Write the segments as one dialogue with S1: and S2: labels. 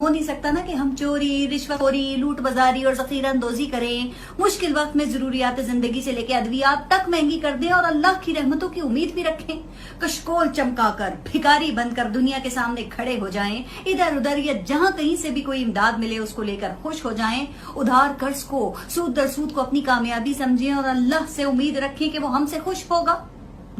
S1: हो नहीं सकता ना कि हम चोरी, रिश्वतखोरी, लूट बाजारी और जखीरा अंदोजी करें, मुश्किल वक्त में जरूरियात जिंदगी से लेकर अद्वियात तक महंगी कर दें और अल्लाह की रहमतों की उम्मीद भी रखें। कशकोल चमकाकर भिखारी बनकर दुनिया के सामने खड़े हो जाएं, इधर उधर या जहां कहीं से भी कोई इमदाद मिले उसको लेकर खुश हो जाएं, उधार कर्ज को, सूद दर सूद को अपनी कामयाबी समझें और अल्लाह से उम्मीद रखें कि वो हमसे खुश होगा।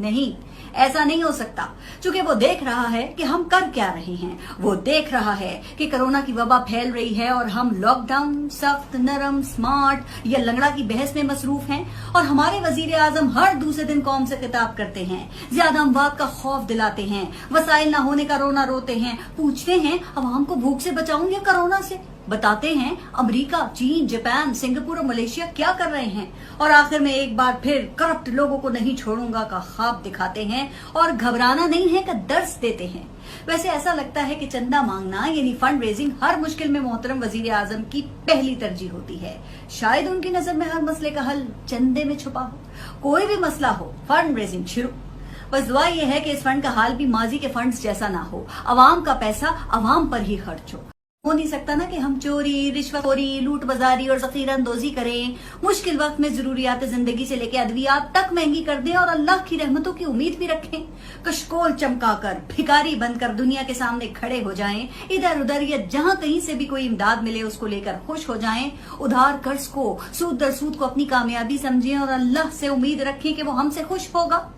S1: नहीं, ऐसा नहीं हो सकता, क्योंकि वो देख रहा है कि हम कर क्या रहे हैं। वो देख रहा है कि कोरोना की वबा फैल रही है और हम लॉकडाउन, सख्त, नरम, स्मार्ट या लंगड़ा की बहस में मसरूफ हैं और हमारे वजीर आजम हर दूसरे दिन कौम से खिताब करते हैं, ज्यादा अमवात का खौफ दिलाते हैं, वसाइल न होने का रोना रोते हैं, पूछते हैं अवाम को भूख से बचाऊं या कोरोना से, बताते हैं अमेरिका, चीन, जापान, सिंगापुर और मलेशिया क्या कर रहे हैं और आखिर में एक बार फिर करप्ट लोगों को नहीं छोड़ूंगा का ख्वाब दिखाते हैं और घबराना नहीं है का दर्स देते हैं। वैसे ऐसा लगता है कि चंदा मांगना यानी फंड रेजिंग हर मुश्किल में मोहतरम वजीर आजम की पहली तरजीह होती है। शायद उनकी नजर में हर मसले का हल चंदे में छुपा हो। कोई भी मसला हो, फंड रेजिंग शुरू। बस दुआ यह है कि इस फंड का हाल भी माजी के फंड्स जैसा ना हो, अवाम का पैसा अवाम पर ही खर्च हो नहीं सकता ना कि हम चोरी, रिश्वतखोरी, लूट बाजारी और जखीरा अंदोजी करें, मुश्किल वक्त में जरूरियात जिंदगी से लेकर अद्वियात तक महंगी कर दें और अल्लाह की रहमतों की उम्मीद भी रखें। कशकोल चमकाकर भिखारी बनकर दुनिया के सामने खड़े हो जाएं, इधर उधर या जहां कहीं से भी कोई इमदाद मिले उसको लेकर खुश हो जाएं, उधार कर्ज को, सूद दर सूद को अपनी कामयाबी समझें और अल्लाह से उम्मीद रखें कि वो हमसे खुश होगा।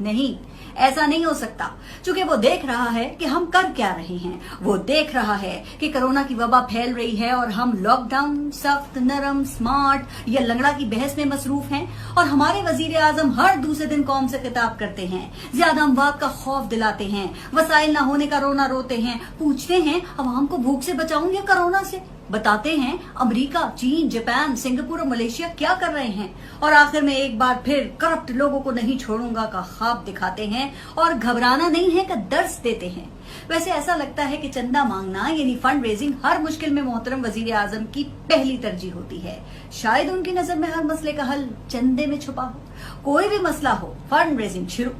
S1: नहीं, ऐसा नहीं हो सकता, क्योंकि वो देख रहा है कि हम कर क्या रहे हैं। वो देख रहा है कि कोरोना की वबा फैल रही है और हम लॉकडाउन, सख्त, नरम, स्मार्ट या लंगड़ा की बहस में मसरूफ हैं और हमारे वजीर आजम हर दूसरे दिन कौम से खिताब करते हैं, ज्यादा अमवात का खौफ दिलाते हैं, वसाइल न होने का रोना रोते हैं, पूछते हैं अवाम को भूख से बचाऊं या कोरोना से, बताते हैं अमेरिका, चीन, जापान, सिंगापुर और मलेशिया क्या कर रहे हैं और आखिर में एक बार फिर करप्ट लोगों को नहीं छोड़ूंगा का ख्वाब दिखाते हैं और घबराना नहीं है का दर्स देते हैं। वैसे ऐसा लगता है कि चंदा मांगना यानी फंड रेजिंग हर मुश्किल में मोहतरम वजीर आजम की पहली तरजीह होती है। शायद उनकी नजर में हर मसले का हल चंदे में छुपा हो। कोई भी मसला हो, फंड रेजिंग शुरू।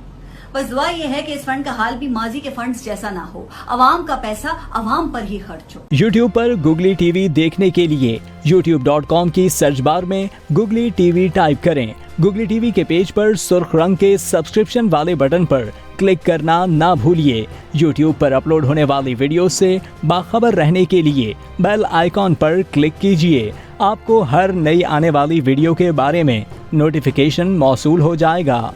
S1: बस दुआ यह है कि इस फंड का हाल भी माजी के फंड्स जैसा ना हो, अवाम का पैसा अवाम पर ही खर्च हो।
S2: YouTube पर गुगली टीवी देखने के लिए youtube.com की सर्च बार में गुगली टीवी टाइप करें। गुगली टीवी के पेज पर सुर्ख रंग के सब्सक्रिप्शन वाले बटन पर क्लिक करना ना भूलिए। YouTube पर अपलोड होने वाली वीडियो से बाखबर रहने के लिए बेल आइकॉन पर क्लिक कीजिए। आपको हर नई आने वाली वीडियो के बारे में नोटिफिकेशन मौसूल हो जाएगा।